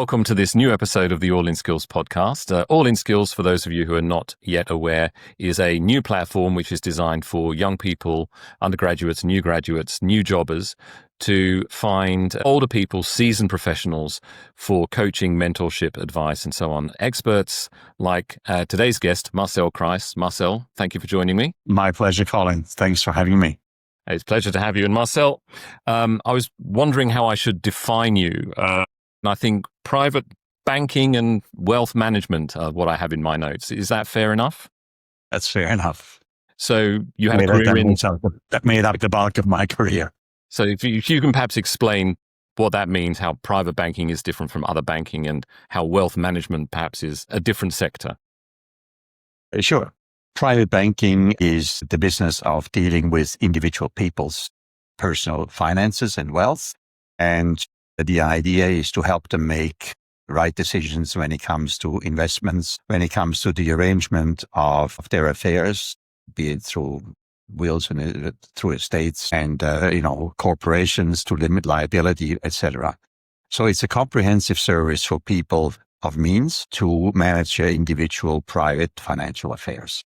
welcome to this new episode of the All in Skills podcast. All in Skills, for those of you who are not yet aware, is a new platform which is designed for young people, undergraduates, new graduates, new jobbers, to find older people, seasoned professionals for coaching, mentorship, advice, and so on. Experts like today's guest, Marcel Kreis. Marcel, thank you for joining me. My pleasure, Colin. Thanks for having me. It's a pleasure to have you. And Marcel, I was wondering how I should define you. I think private banking and wealth management are what I have in my notes. Is that fair enough? That's fair enough. So you had a career in... That made up the bulk of my career. So if you can perhaps explain what that means, how private banking is different from other banking and how wealth management perhaps is a different sector. Sure. Private banking is the business of dealing with individual people's personal finances and wealth. And the idea is to help them make right decisions when it comes to investments, when it comes to the arrangement of their affairs, be it through wills and through estates and, corporations to limit liability, etc. So it's a comprehensive service for people of means to manage their individual private financial affairs.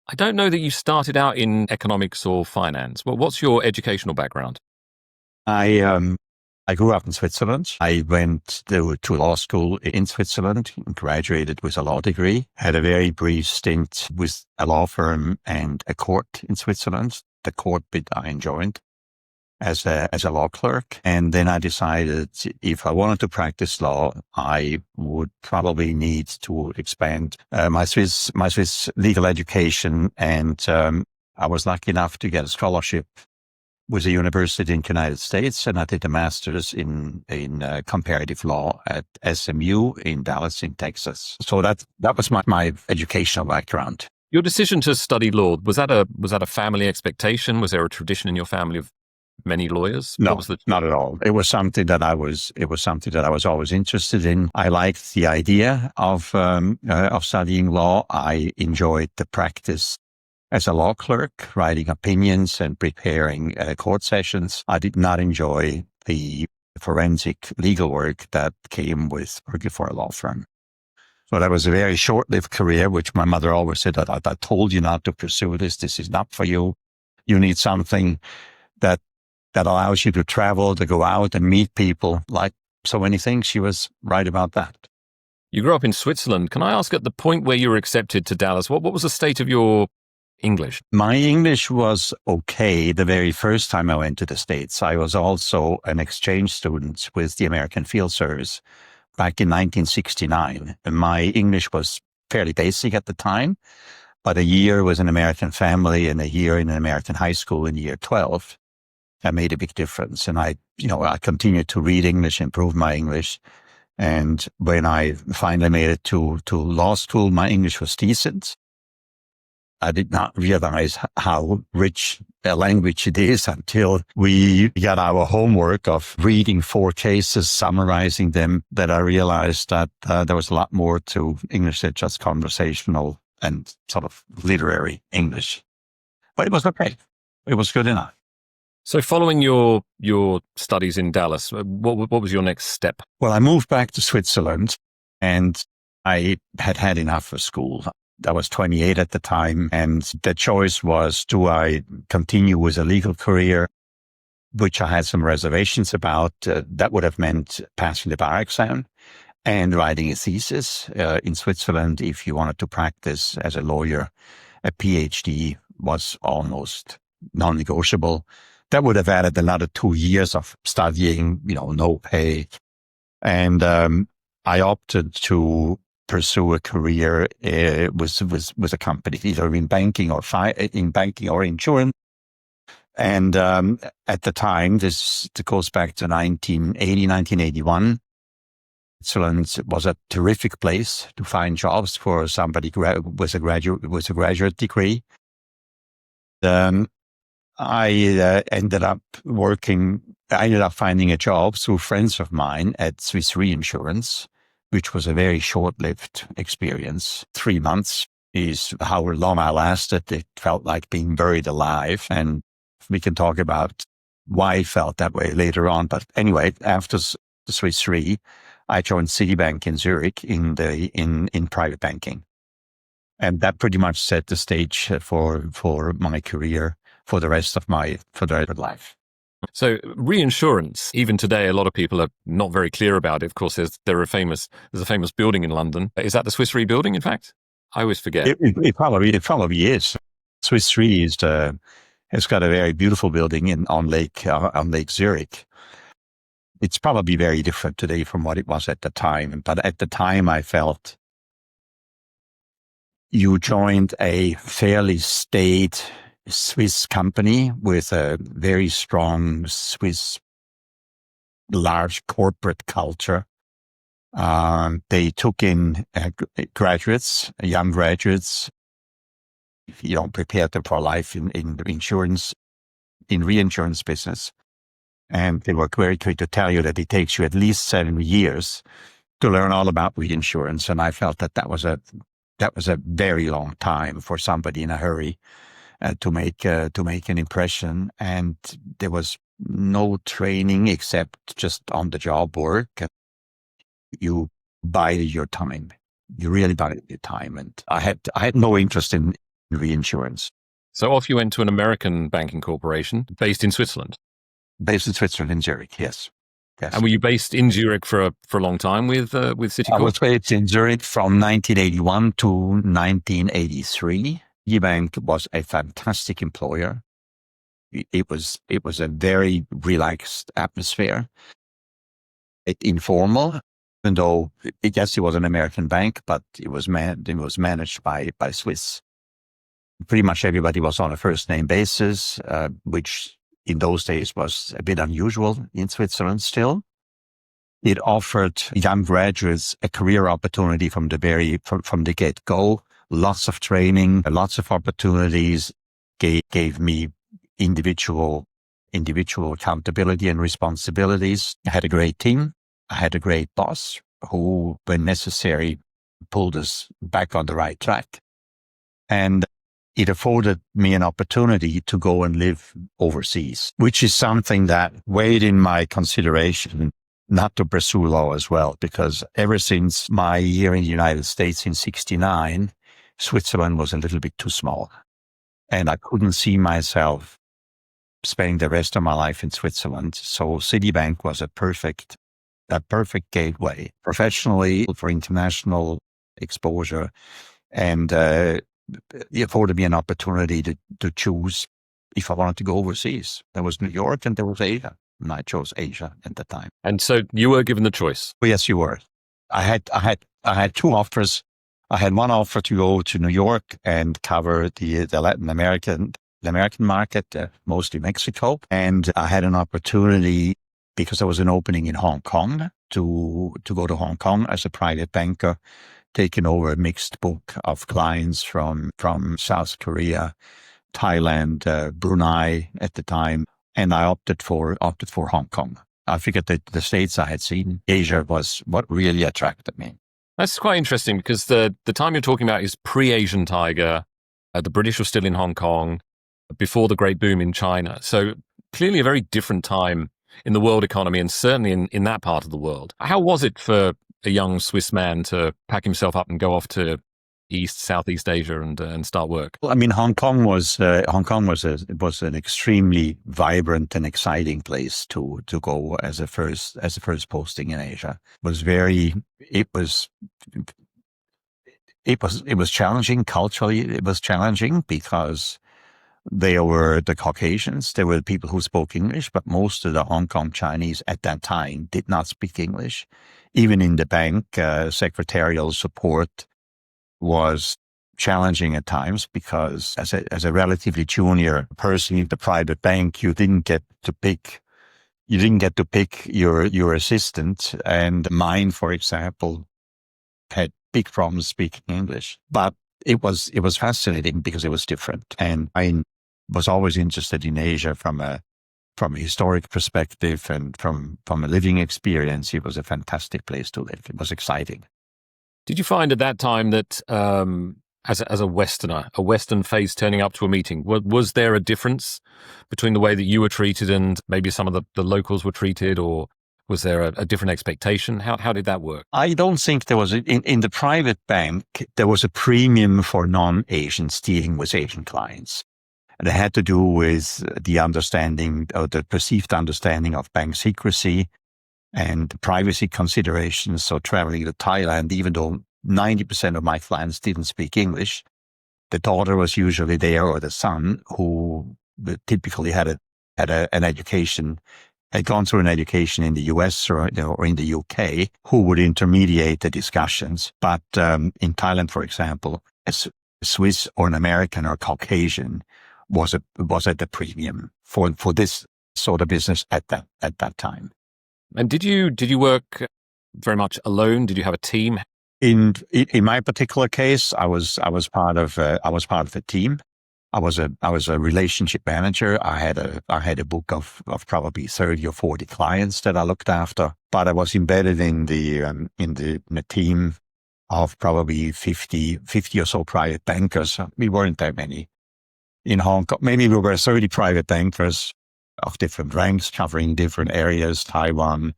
I don't know that you started out in economics or finance. Well, what's your educational background? I grew up in Switzerland. I went to law school in Switzerland, graduated with a law degree, had a very brief stint with a law firm and a court in Switzerland. The court bit I enjoyed as a law clerk. And then I decided if I wanted to practice law, I would probably need to expand my Swiss legal education. And I was lucky enough to get a scholarship with a university in the United States, and I did a master's in comparative law at SMU in Dallas, in Texas. So that was my educational background. Your decision to study law, was that a family expectation? Was there a tradition in your family of many lawyers? No, not at all. It was something that I was always interested in. I liked the idea of studying law. I enjoyed the practice as a law clerk, writing opinions and preparing court sessions. I did not enjoy the forensic legal work that came with working for a law firm. So that was a very short-lived career, which my mother always said, I told you not to pursue this. This is not for you. You need something that allows you to travel, to go out and meet people, like so many things. She was right about that. You grew up in Switzerland. Can I ask, at the point where you were accepted to Dallas, what was the state of your English? My English was okay the very first time I went to the States. I was also an exchange student with the American Field Service back in 1969. And my English was fairly basic at the time, but a year with an American family and a year in an American high school in year 12, that made a big difference. And I continued to read English, improve my English. And when I finally made it to law school, my English was decent. I did not realize how rich a language it is until we got our homework of reading 4 cases, summarizing them, that I realized that there was a lot more to English than just conversational and sort of literary English. But it was okay. It was good enough. So following your studies in Dallas, what was your next step? Well, I moved back to Switzerland and I had enough of school. I was 28 at the time, and the choice was, do I continue with a legal career, which I had some reservations about. That would have meant passing the bar exam and writing a thesis. In Switzerland, if you wanted to practice as a lawyer, a PhD was almost non-negotiable. That would have added another 2 years of studying, no pay. And I opted to pursue a career with a company, either in banking or insurance. And at the time, this goes back to 1980, 1981. Switzerland was a terrific place to find jobs for somebody with a graduate degree. I ended up finding a job through friends of mine at Swiss Reinsurance, which was a very short-lived experience. 3 months is how long I lasted. It felt like being buried alive. And we can talk about why I felt that way later on. But anyway, after the Swiss Re, I joined Citibank in Zurich in private banking. And that pretty much set the stage for my career for the rest of life. So reinsurance, even today, a lot of people are not very clear about it. Of course, there's a famous building in London. Is that the Swiss Re building, in fact? I always forget. It probably is. Swiss Re has got a very beautiful building on Lake Zurich. It's probably very different today from what it was at the time. But at the time, I felt you joined a fairly staid Swiss company with a very strong Swiss large corporate culture. They took in young graduates, prepared them for life in reinsurance business. And they were very quick to tell you that it takes you at least 7 years to learn all about reinsurance. And I felt that was a very long time for somebody in a hurry to make an impression. And there was no training except just on the job work. You bided your time. You really bided your time. And I had no interest in reinsurance. So off you went to an American banking corporation based in Switzerland. Based in Switzerland, in Zurich, yes. And were you based in Zurich for a long time with Citicorp? I was based in Zurich from 1981 to 1983. Citibank was a fantastic employer. It was a very relaxed atmosphere. Informal, even though yes, it was an American bank, but it was managed by Swiss. Pretty much everybody was on a first name basis, which in those days was a bit unusual in Switzerland still. It offered young graduates a career opportunity from the get-go, lots of training, lots of opportunities, gave me individual accountability and responsibilities. I had a great team. I had a great boss who, when necessary, pulled us back on the right track. And it afforded me an opportunity to go and live overseas, which is something that weighed in my consideration not to pursue law as well, because ever since my year in the United States in 1969, Switzerland was a little bit too small. And I couldn't see myself spending the rest of my life in Switzerland. So Citibank was a perfect gateway professionally for international exposure. And it afforded me an opportunity to choose if I wanted to go overseas. There was New York and there was Asia. And I chose Asia at the time. And so you were given the choice. Well, yes, you were. I had two offers. I had one offer to go to New York and cover the Latin American market, mostly Mexico. And I had an opportunity, because there was an opening in Hong Kong, to go to Hong Kong as a private banker, taking over a mixed book of clients from South Korea, Thailand, Brunei at the time. And I opted for Hong Kong. I figured that the States I had seen, Asia was what really attracted me. That's quite interesting, because the time you're talking about is pre-Asian Tiger. The British were still in Hong Kong before the great boom in China. So clearly a very different time in the world economy, and certainly in that part of the world. How was it for a young Swiss man to pack himself up and go off to Southeast Asia and start work? Well, I mean, Hong Kong was an extremely vibrant and exciting place to go as a first posting in Asia. It was challenging culturally. It was challenging because they were the Caucasians. They were the people who spoke English, but most of the Hong Kong Chinese at that time did not speak English. Even in the bank, secretarial support was challenging at times, because as a relatively junior person in the private bank, you didn't get to pick your assistant. And mine, for example, had big problems speaking English. But it was fascinating because it was different. And I was always interested in Asia from a historic perspective and from a living experience. It was a fantastic place to live. It was exciting. Did you find at that time that as a Westerner, a Western face turning up to a meeting, was there a difference between the way that you were treated and maybe some of the locals were treated, or Was there a different expectation? How did that work? I don't think there was, in the private bank, there was a premium for non-Asians dealing with Asian clients. And it had to do with the understanding or the perceived understanding of bank secrecy and privacy considerations. So traveling to Thailand, even though 90% of my clients didn't speak English, the daughter was usually there, or the son, who typically had an education, had gone through an education in the US or in the UK, who would intermediate the discussions. But in Thailand, for example, a Swiss or an American or Caucasian was at the premium for this sort of business at that time. And did you work very much alone? Did you have a team? In my particular case, I was part of a team. I was a relationship manager. I had a book of probably 30 or 40 clients that I looked after, but I was embedded in the team of probably 50 or so private bankers. We weren't that many in Hong Kong. Maybe we were 30 private bankers of different ranks, covering different areas: Taiwan,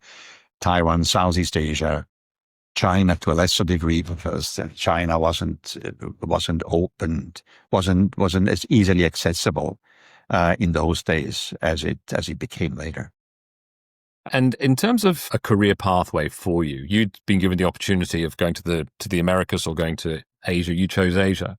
Southeast Asia, China to a lesser degree, because China wasn't open, wasn't as easily accessible in those days as it became later. And in terms of a career pathway for you, you'd been given the opportunity of going to the Americas or going to Asia. You chose Asia.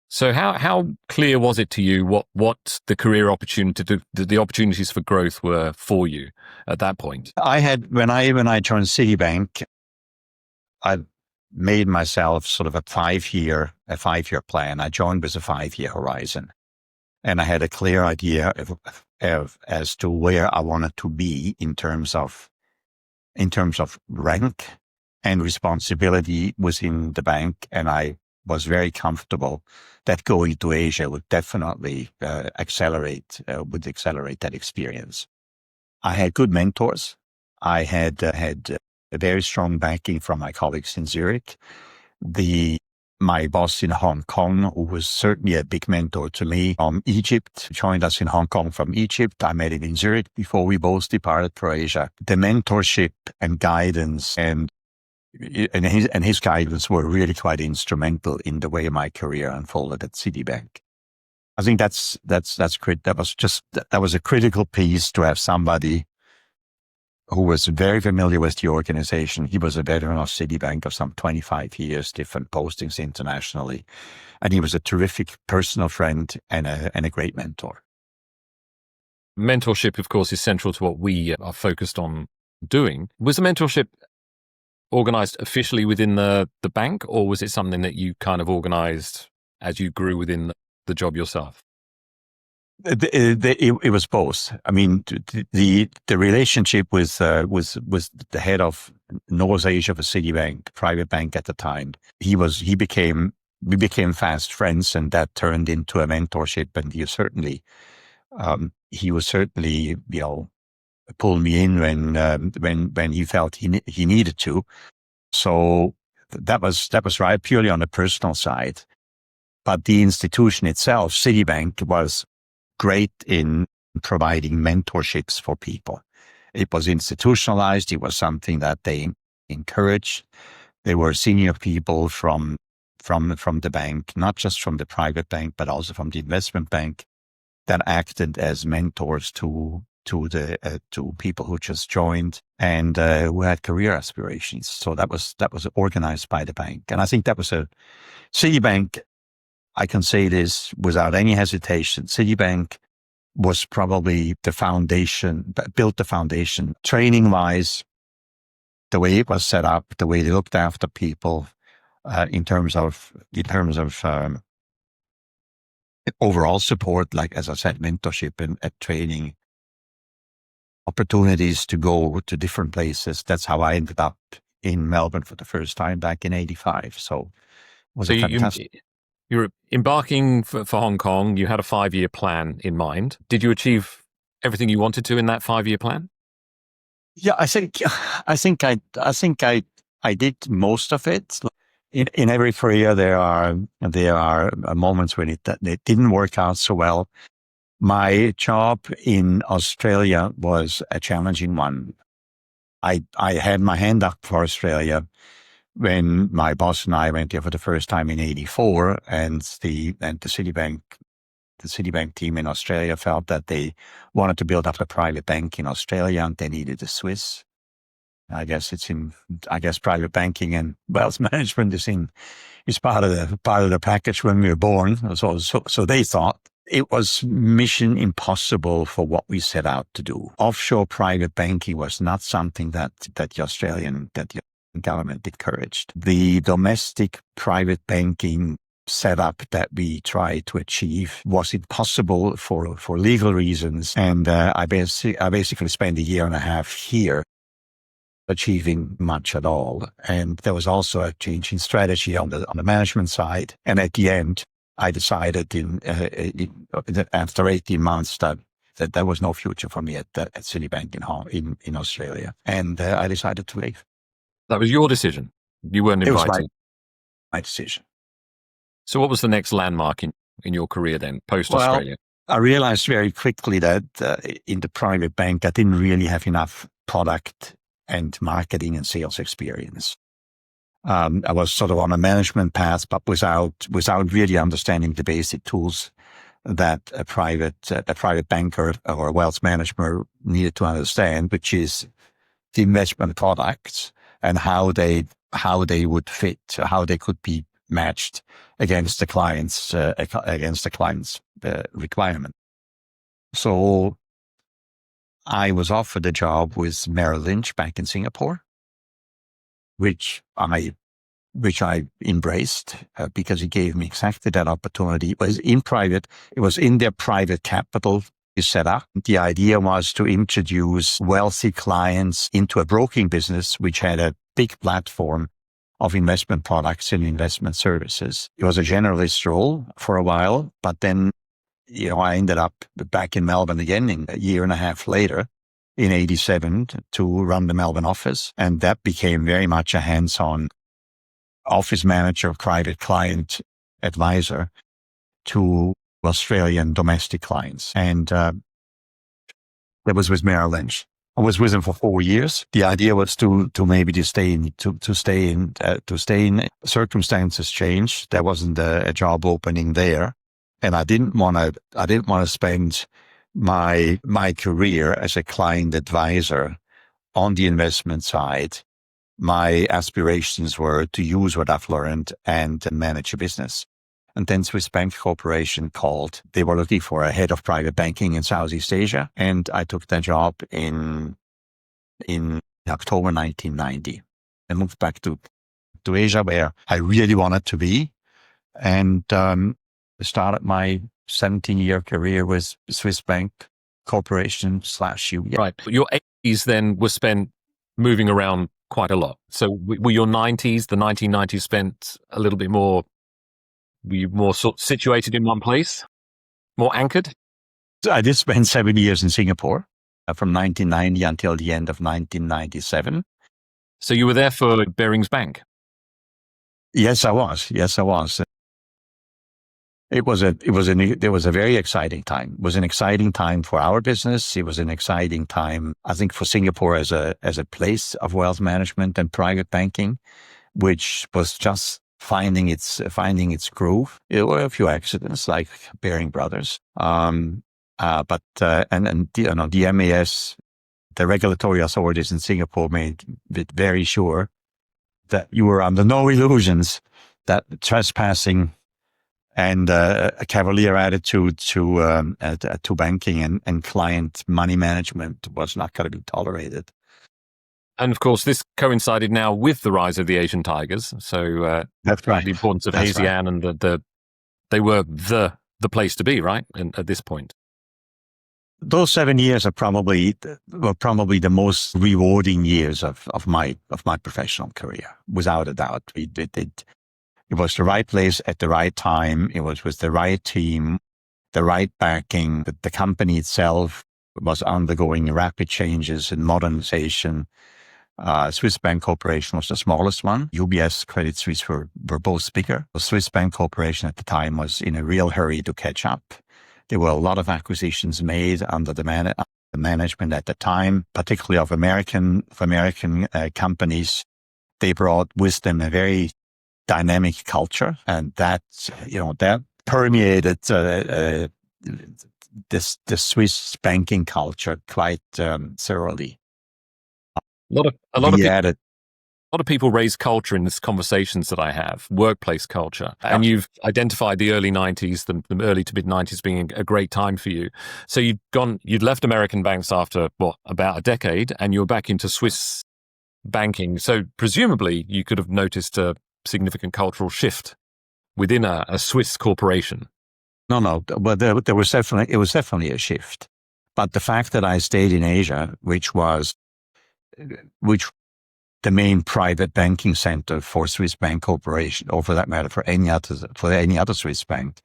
So how clear was it to you what the career opportunity, the opportunities for growth were for you at that point? I had, when I joined Citibank, I made myself sort of a 5-year plan. I joined with a 5-year horizon, and I had a clear idea as to where I wanted to be in terms of rank and responsibility within the bank. And I was very comfortable that going to Asia would definitely accelerate that experience. I had good mentors. I had a very strong backing from my colleagues in Zurich. My boss in Hong Kong, who was certainly a big mentor to me, from Egypt, joined us in Hong Kong from Egypt. I met him in Zurich before we both departed for Asia. The mentorship and guidance and his guidance were really quite instrumental in the way my career unfolded at Citibank. I think that's great. That was a critical piece, to have somebody who was very familiar with the organization. He was a veteran of Citibank of some 25 years, different postings internationally. And he was a terrific personal friend and a great mentor. Mentorship, of course, is central to what we are focused on doing. Was the mentorship organized officially within the bank, or was it something that you kind of organized as you grew within the job yourself? It was both. I mean, the relationship with the head of North Asia for Citibank, private bank at the time, we became fast friends, and that turned into a mentorship. And he was certainly, pull me in when he felt he needed to. So that was right, purely on the personal side. But the institution itself, Citibank, was great in providing mentorships for people. It was institutionalized. It was something that they encouraged. There were senior people from the bank, not just from the private bank, but also from the investment bank, that acted as mentors to people who just joined and who had career aspirations. So that was organized by the bank, and I think that was Citibank. I can say this without any hesitation. Citibank was probably built the foundation, training-wise, the way it was set up, the way they looked after people, in terms of overall support, like, as I said, mentorship and training, opportunities to go to different places. That's how I ended up in Melbourne for the first time back in '85. So it was fantastic. You were embarking for Hong Kong. You had a 5-year plan in mind. Did you achieve everything you wanted to in that 5-year plan? Yeah, I think I did most of it. In every career, there are moments when it didn't work out so well. My job in Australia was a challenging one. I had my hand up for Australia when my boss and I went there for the first time in '84, and the Citibank team in Australia felt that they wanted to build up a private bank in Australia, and they needed a Swiss. I guess private banking and wealth management is part of the package when we were born. So they thought it was mission impossible for what we set out to do. Offshore private banking was not something that the Australian government encouraged. The domestic private banking setup that we tried to achieve was impossible for legal reasons. And I basically spent a year and a half here achieving much at all. And there was also a change in strategy on the management side. And at the end, I decided after 18 months that there was no future for me at Citibank in Australia. And I decided to leave. That was your decision. You weren't invited. It was my decision. So what was the next landmark in your career then, post-Australia? Well, I realized very quickly that in the private bank, I didn't really have enough product and marketing and sales experience. I was sort of on a management path, but without really understanding the basic tools that a private banker or a wealth manager needed to understand, which is the investment products and how they would fit, how they could be matched against the client's requirement. So I was offered a job with Merrill Lynch back in Singapore, which I embraced because it gave me exactly that opportunity. It was in their private capital set up. The idea was to introduce wealthy clients into a broking business, which had a big platform of investment products and investment services. It was a generalist role for a while, but then, I ended up back in Melbourne again a year and a half later in '87 to run the Melbourne office. And that became very much a hands-on office manager, private client advisor to Australian domestic clients. And that was with Merrill Lynch. I was with them for 4 years. The idea was to stay in. Circumstances changed. There wasn't a job opening there, and I didn't want to spend my career as a client advisor on the investment side. My aspirations were to use what I've learned and manage a business. And then Swiss Bank Corporation called. They were looking for a head of private banking in Southeast Asia. And I took that job in October 1990. I moved back to Asia where I really wanted to be. And started my 17-year career with Swiss Bank Corporation / UBS. Right. Your 80s then were spent moving around quite a lot. So were your 90s, the 1990s spent a little bit more. Were you more sort of situated in one place, more anchored? I did spend 7 years in Singapore from 1990 until the end of 1997. So you were there for Barings Bank? Yes, I was. It was a very exciting time. It was an exciting time for our business. It was an exciting time, I think, for Singapore as a place of wealth management and private banking, which was just finding its groove. There were a few accidents like Baring Brothers. The MAS, the regulatory authorities in Singapore made it very sure that you were under no illusions that trespassing and a cavalier attitude to banking and client money management was not going to be tolerated. And of course, this coincided now with the rise of the Asian tigers. So that's right. The importance of ASEAN and they were the place to be, right? At this point, those 7 years were probably the most rewarding years of my professional career, without a doubt. It was the right place at the right time. It was with the right team, the right backing. The company itself was undergoing rapid changes and modernization. Swiss Bank Corporation was the smallest one. UBS, Credit Suisse were both bigger. The Swiss Bank Corporation at the time was in a real hurry to catch up. There were a lot of acquisitions made under the management at the time, particularly of American companies. They brought with them a very dynamic culture, and that permeated the Swiss banking culture quite thoroughly. A lot of We people. added, A lot of people raise culture in these conversations that I have, workplace culture. And yeah. you've identified the early 90s, the early to mid 90s being a great time for you. So you'd left American banks after, about a decade, and you were back into Swiss banking. So presumably you could have noticed a significant cultural shift within a Swiss corporation. No, but it was definitely a shift. But the fact that I stayed in Asia, which the main private banking center for Swiss Bank Corporation, or for that matter, for any other Swiss bank,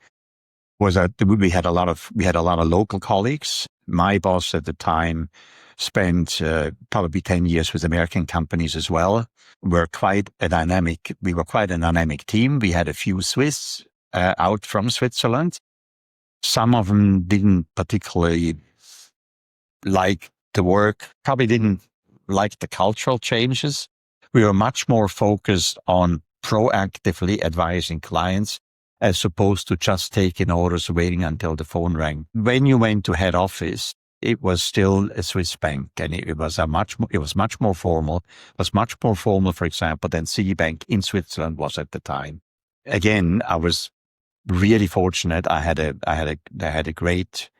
was that we had a lot of local colleagues. My boss at the time spent probably 10 years with American companies as well. We were quite a dynamic team. We had a few Swiss out from Switzerland. Some of them didn't particularly like the work, probably didn't like the cultural changes. We were much more focused on proactively advising clients as opposed to just taking orders, waiting until the phone rang. When you went to head office, it was still a Swiss bank, and it was much more formal. It was much more formal, for example, than Citibank in Switzerland was at the time. Again, I was really fortunate. I had a great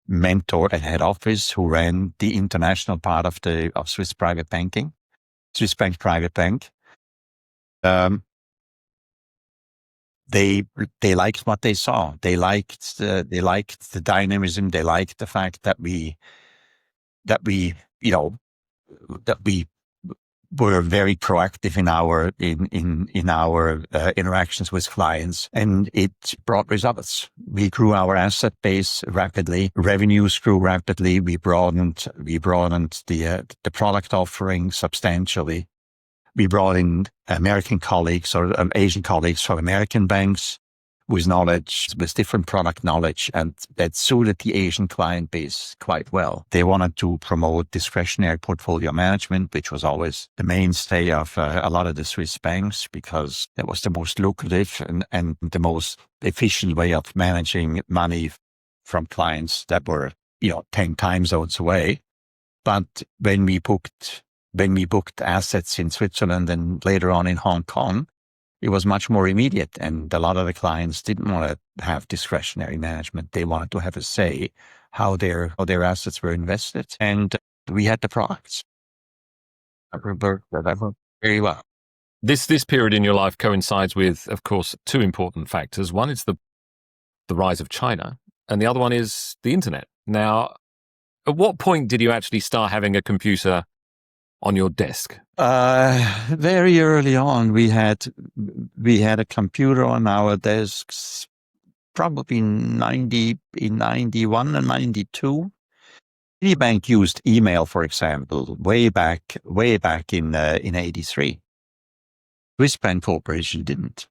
mentor at head office who ran the international part of Swiss private banking, Swiss Bank Private Bank. They liked what they saw. They liked the dynamism. They liked the fact that we were very proactive in our interactions with clients, and it brought results. We grew our asset base rapidly. Revenues grew rapidly. We broadened the product offering substantially. We brought in American colleagues or Asian colleagues from American banks with different product knowledge, and that suited the Asian client base quite well. They wanted to promote discretionary portfolio management, which was always the mainstay of a lot of the Swiss banks, because that was the most lucrative and the most efficient way of managing money from clients that were 10 time zones away. But when we booked assets in Switzerland and later on in Hong Kong, it was much more immediate, and a lot of the clients didn't want to have discretionary management. They wanted to have a say how their assets were invested, and we had the products. I remember that very well. This period in your life coincides with, of course, two important factors. One is the rise of China, and the other one is the internet. Now, at what point did you actually start having a computer on your desk? Very early on, we had a computer on our desks, probably in 91 and 92. Citibank used email, for example, way back in 83. Swiss Bank Corporation didn't.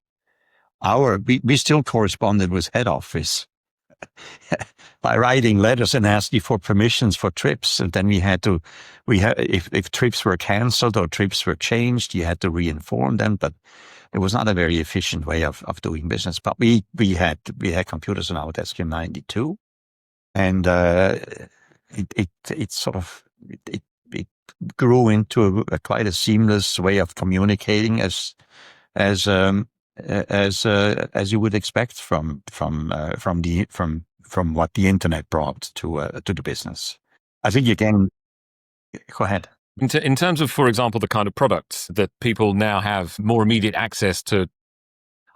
We still corresponded with head office by writing letters and asking for permissions for trips. And then if trips were canceled or trips were changed, you had to re-inform them. But it was not a very efficient way of doing business. But we had computers on our desk in 92, and it grew into quite a seamless way of communicating as you would expect from what the internet brought to the business. I think again, go ahead. In terms of, for example, the kind of products that people now have more immediate access to,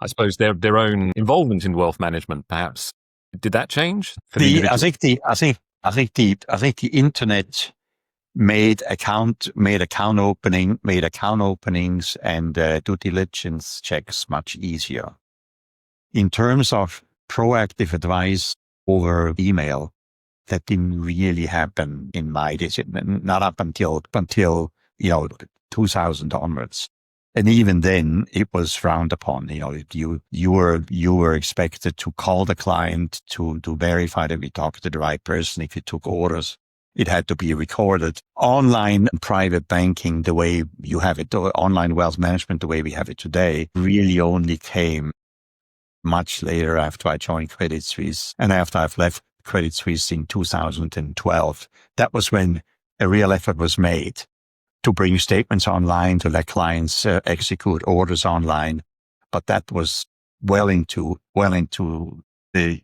I suppose their own involvement in wealth management, perhaps. Did that change? I think the internet made account openings and due diligence checks much easier. In terms of proactive advice over email, that didn't really happen in my days, not up until 2000 onwards. And even then, it was frowned upon. You were expected to call the client to verify that we talked to the right person if you took orders. It had to be recorded. Online private banking, the way you have it, or online wealth management, the way we have it today, really only came much later after I joined Credit Suisse and after I've left Credit Suisse in 2012. That was when a real effort was made to bring statements online, to let clients execute orders online. But that was well into the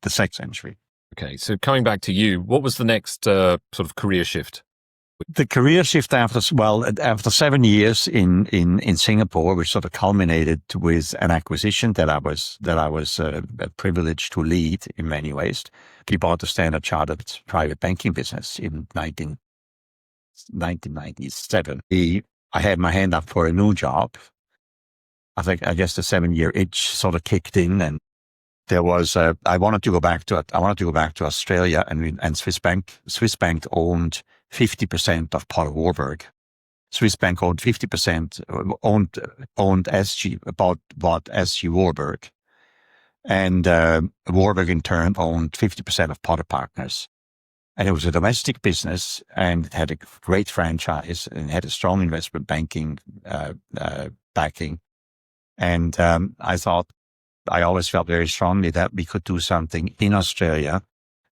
second century. Okay, so coming back to you, what was the next sort of career shift? The career shift after 7 years in Singapore, which sort of culminated with an acquisition that I was privileged to lead in many ways. We bought the Standard Chartered private banking business in 1997. I had my hand up for a new job. I guess the 7-year itch sort of kicked in, and there was I wanted to go back to Australia, and Swiss Bank owned 50% of Potter Warburg. Swiss Bank owned 50%, owned SG, bought SG Warburg, and Warburg in turn owned 50% of Potter Partners. And it was a domestic business, and it had a great franchise, and it had a strong investment banking backing. And I always felt very strongly that we could do something in Australia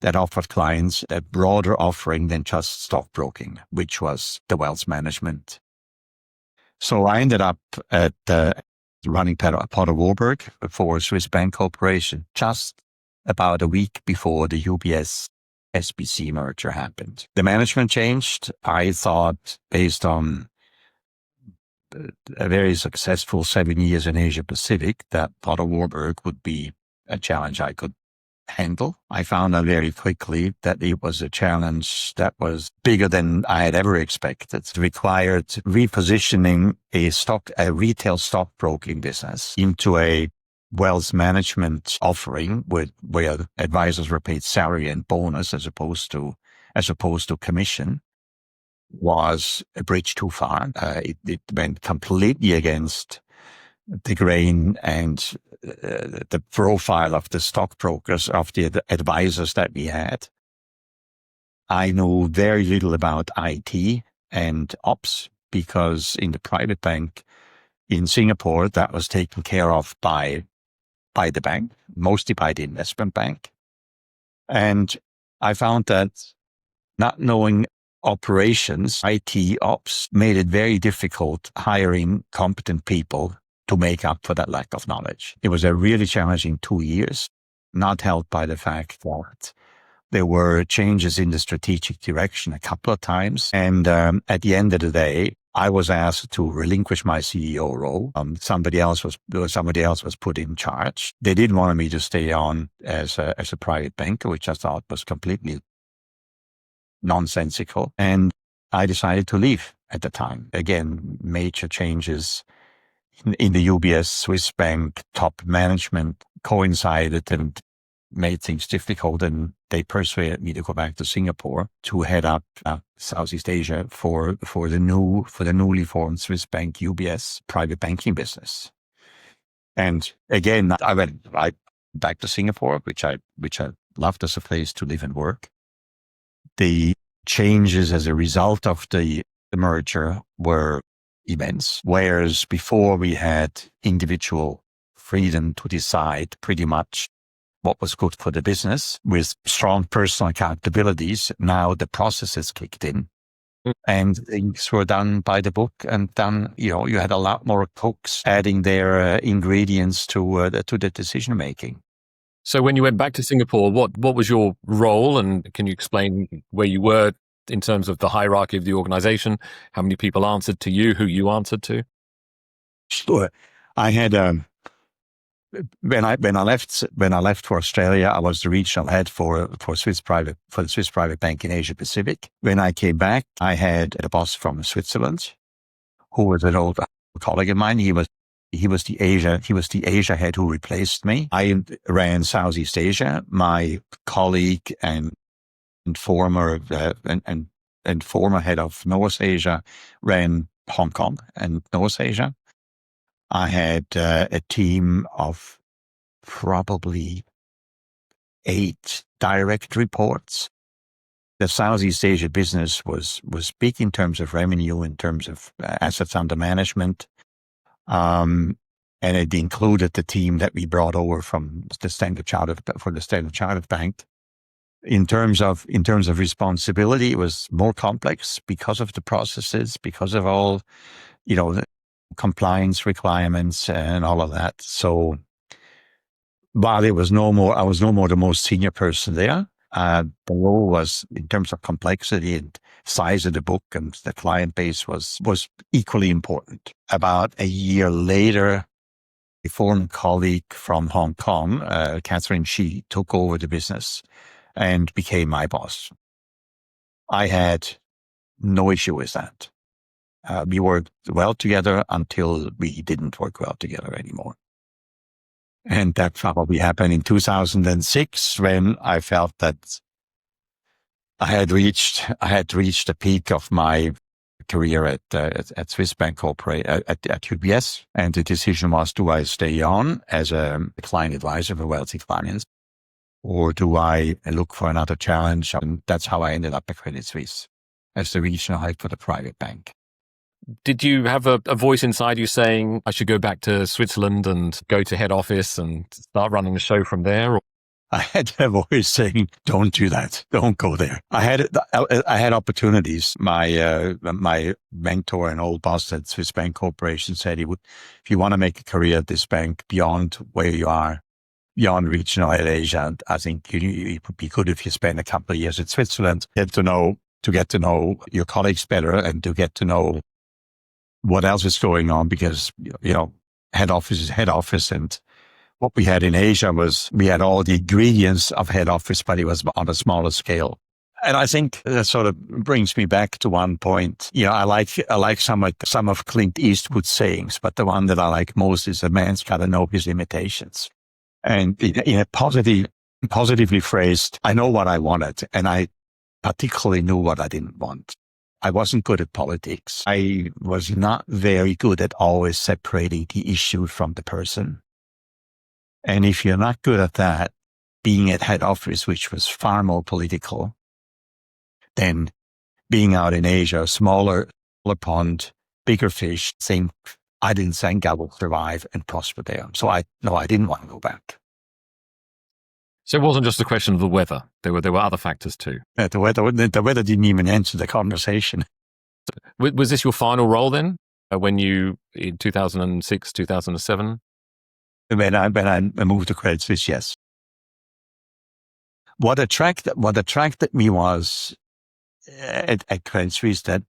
that offered clients a broader offering than just stockbroking, which was the wealth management. So I ended up at running Potter Warburg for Swiss Bank Corporation just about a week before the UBS SBC merger happened. The management changed. I thought, based on a very successful 7 years in Asia Pacific, that Potter Warburg would be a challenge I could handle. I found out very quickly that it was a challenge that was bigger than I had ever expected. It required repositioning a retail stockbroking business into a wealth management offering where advisors were paid salary and bonus as opposed to commission. Was a bridge too far. It went completely against the grain and the profile of the stockbrokers, of the advisors that we had. I knew very little about IT and ops, because in the private bank in Singapore, that was taken care of by the bank, mostly by the investment bank. And I found that not knowing operations, IT ops, made it very difficult hiring competent people to make up for that lack of knowledge. It was a really challenging 2 years, not helped by the fact that there were changes in the strategic direction a couple of times. And at the end of the day, I was asked to relinquish my CEO role. Somebody else was put in charge. They didn't want me to stay on as a private banker, which I thought was completely nonsensical. And I decided to leave at the time. Again, major changes in the UBS Swiss Bank top management coincided and made things difficult. And they persuaded me to go back to Singapore to head up Southeast Asia for the newly formed Swiss Bank UBS private banking business. And again, I went right back to Singapore, which I loved as a place to live and work. The changes as a result of the merger were immense. Whereas before we had individual freedom to decide pretty much what was good for the business with strong personal accountabilities, now the processes kicked in and things were done by the book, and done, you had a lot more cooks adding their ingredients to the decision making. So when you went back to Singapore, what was your role, and can you explain where you were in terms of the hierarchy of the organization? How many people answered to you, who you answered to? Sure. I had when I left for Australia, I was the regional head for the Swiss private bank in Asia Pacific. When I came back, I had a boss from Switzerland who was an old colleague of mine. He was the Asia head who replaced me. I ran Southeast Asia. My colleague and former head of North Asia ran Hong Kong and North Asia. I had a team of probably 8 direct reports. the Southeast Asia business was big in terms of revenue, in terms of assets under management. And it included the team that we brought over from the Standard Chartered Bank. In terms of responsibility, it was more complex because of the processes, because of all, the compliance requirements and all of that. So while I was no more the most senior person there, the role was, in terms of complexity and size of the book and the client base, was equally important. About a year later, a former colleague from Hong Kong, Catherine Shi, took over the business and became my boss. I had no issue with that. We worked well together until we didn't work well together anymore. And that probably happened in 2006, when I felt that I had reached the peak of my career at Swiss Bank at UBS. And the decision was, do I stay on as a client advisor for wealthy clients, or do I look for another challenge? And that's how I ended up at Credit Suisse as the regional head for the private bank. Did you have a voice inside you saying, I should go back to Switzerland and go to head office and start running the show from there? Or? I had a voice saying, don't do that. Don't go there. I had opportunities. My mentor and old boss at Swiss Bank Corporation said, if you want to make a career at this bank beyond where you are, beyond regional head Asia, I think it would be good if you spend a couple of years in Switzerland, to get to know your colleagues better and to get to know what else is going on, because, head office is head office. And what we had in Asia was, we had all the ingredients of head office, but it was on a smaller scale. And I think that sort of brings me back to one point. I like some of Clint Eastwood's sayings, but the one that I like most is, a man's got to know his limitations. And in a positively phrased, I know what I wanted, and I particularly knew what I didn't want. I wasn't good at politics. I was not very good at always separating the issue from the person. And if you're not good at that, being at head office, which was far more political, then being out in Asia, smaller pond, bigger fish, I didn't think I would survive and prosper there. So I didn't want to go back. So it wasn't just a question of the weather. There were other factors too. The weather didn't even enter the conversation. Was this your final role then, when you, in 2006, 2007? When I moved to Credit Suisse, yes. What attracted me was at Credit Suisse, that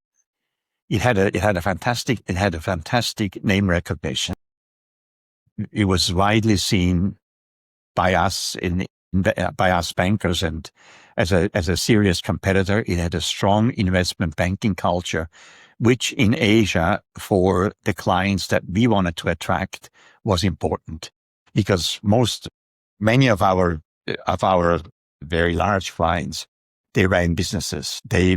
it had a fantastic name recognition. It was widely seen by us by us bankers, and as a serious competitor. It had a strong investment banking culture, which in Asia, for the clients that we wanted to attract, was important, because many of our very large clients, they ran businesses. They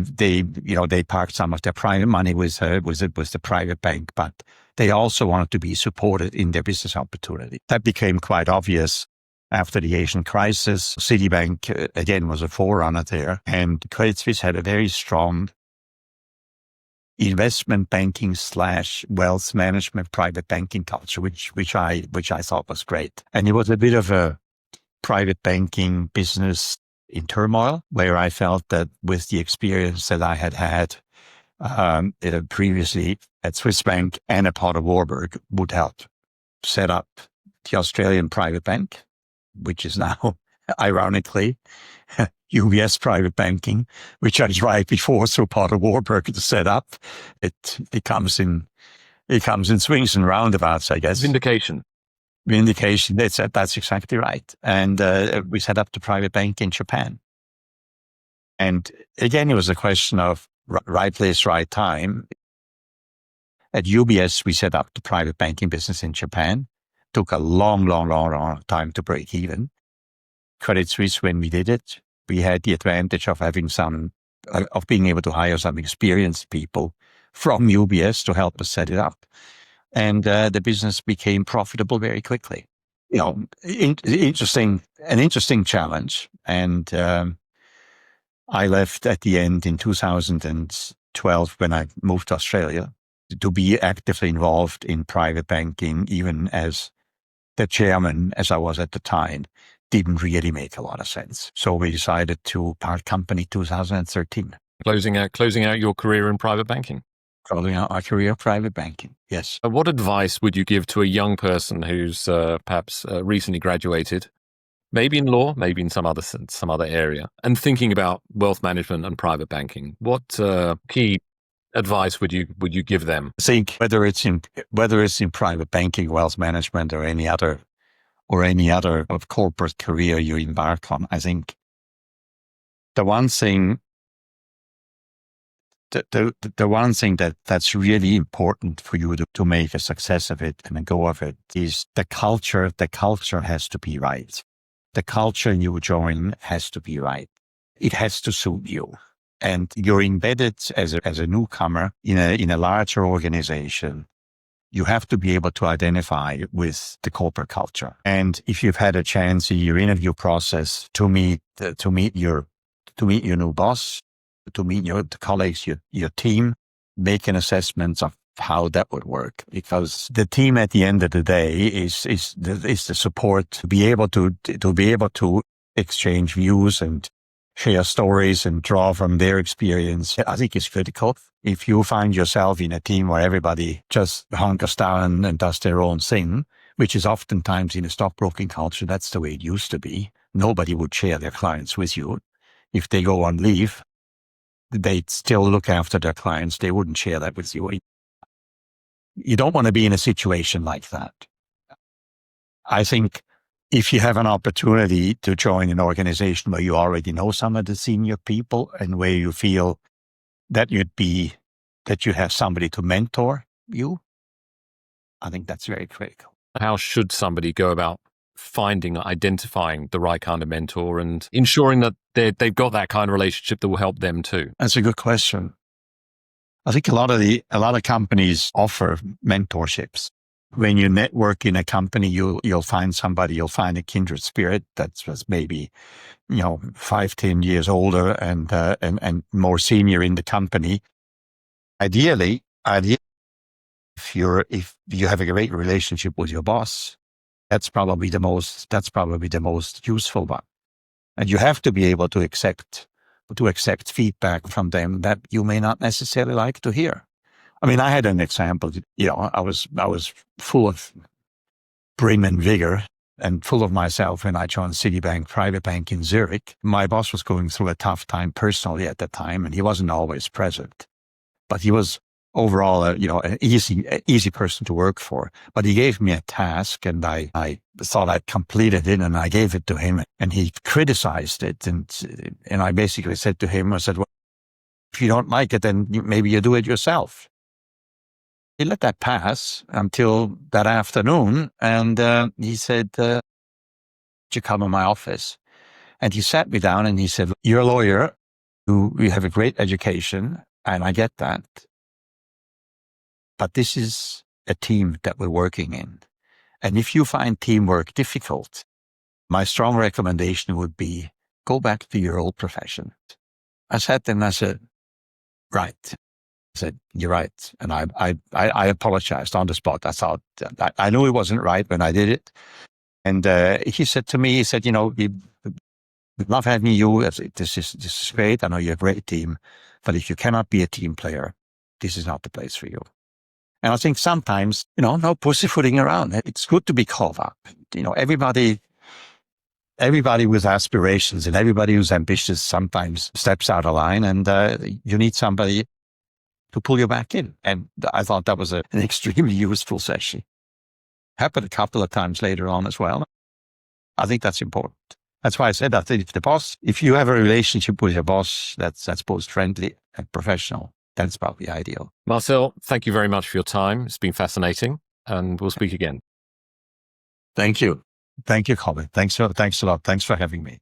parked some of their private money with the private bank, but they also wanted to be supported in their business opportunity. That became quite obvious after the Asian crisis. Citibank, again, was a forerunner there, and Credit Suisse had a very strong investment banking / wealth management private banking culture, which I thought was great. And it was a bit of a private banking business in turmoil, where I felt that with the experience that I had previously at Swiss Bank and at Potter Warburg, would help set up the Australian private bank, which is now, ironically, UBS private banking, which I tried before through Potter Warburg to set up. It comes in swings and roundabouts, I guess. Vindication. That's exactly right. And we set up the private bank in Japan. And again, it was a question of right place, right time. At UBS, we set up the private banking business in Japan. Took a long time to break even. Credit Suisse, when we did it, we had the advantage of having of being able to hire some experienced people from UBS to help us set it up. And the business became profitable very quickly. An interesting challenge. And I left at the end in 2012 when I moved to Australia to be actively involved in private banking, even as the chairman, as I was at the time, didn't really make a lot of sense. So we decided to part company 2013. Closing out your career in private banking. Closing out my career in private banking, yes. What advice would you give to a young person who's perhaps recently graduated, maybe in law, maybe in some other area, and thinking about wealth management and private banking? What key advice would you give them? I think whether it's in private banking, wealth management, or any other of corporate career you embark on, I think the one thing that's really important for you to make a success of it and a go of it is the culture. The culture has to be right. The culture you join has to be right. It has to suit you. And you're embedded as a newcomer in a larger organization. You have to be able to identify with the corporate culture. And if you've had a chance in your interview process to meet your new boss, to meet your colleagues, your team, make an assessment of how that would work. Because the team at the end of the day is the support to be able to exchange views and share stories and draw from their experience. I think it's critical. If you find yourself in a team where everybody just hunkers down and does their own thing, which is oftentimes in a stockbroking culture, that's the way it used to be. Nobody would share their clients with you. If they go on leave, they'd still look after their clients. They wouldn't share that with you. You don't want to be in a situation like that. I think if you have an opportunity to join an organization where you already know some of the senior people and where you feel that you have somebody to mentor you, I think that's very critical. How should somebody go about identifying the right kind of mentor and ensuring that they've got that kind of relationship that will help them too? That's a good question. I think a lot of companies offer mentorships. When you network in a company, you'll find a kindred spirit that's maybe 5-10 years older and more senior in the company. Ideally, if you have a great relationship with your boss, that's probably the most useful one. And you have to be able to accept feedback from them that you may not necessarily like to hear. I mean, I had an example. I was full of brim and vigor and full of myself when I joined Citibank private bank in Zurich. My boss was going through a tough time personally at the time, and he wasn't always present, but he was overall, an easy person to work for. But he gave me a task, and I thought I'd completed it, and I gave it to him, and he criticized it, and I basically said to him, I said, well, if you don't like it, then maybe you do it yourself. He let that pass until that afternoon, and he said, you come in my office. And he sat me down and he said, you're a lawyer, you have a great education, and I get that. But this is a team that we're working in. And if you find teamwork difficult, my strong recommendation would be go back to your old profession. I sat there and I said, right. I said, you're right. And I apologized on the spot. I thought, I knew it wasn't right when I did it. And he said to me, we love having you. This is great. I know you're a great team. But if you cannot be a team player, this is not the place for you. And I think sometimes, no pussyfooting around. It's good to be called up. Everybody with aspirations and everybody who's ambitious sometimes steps out of line, and you need somebody to pull you back in. And I thought that was an extremely useful session. Happened a couple of times later on as well. I think that's important. That's why I said that if you have a relationship with your boss that's both friendly and professional, that's probably ideal. Marcel, thank you very much for your time. It's been fascinating, and we'll speak again. Thank you. Thank you, Colin. Thanks a lot. Thanks for having me.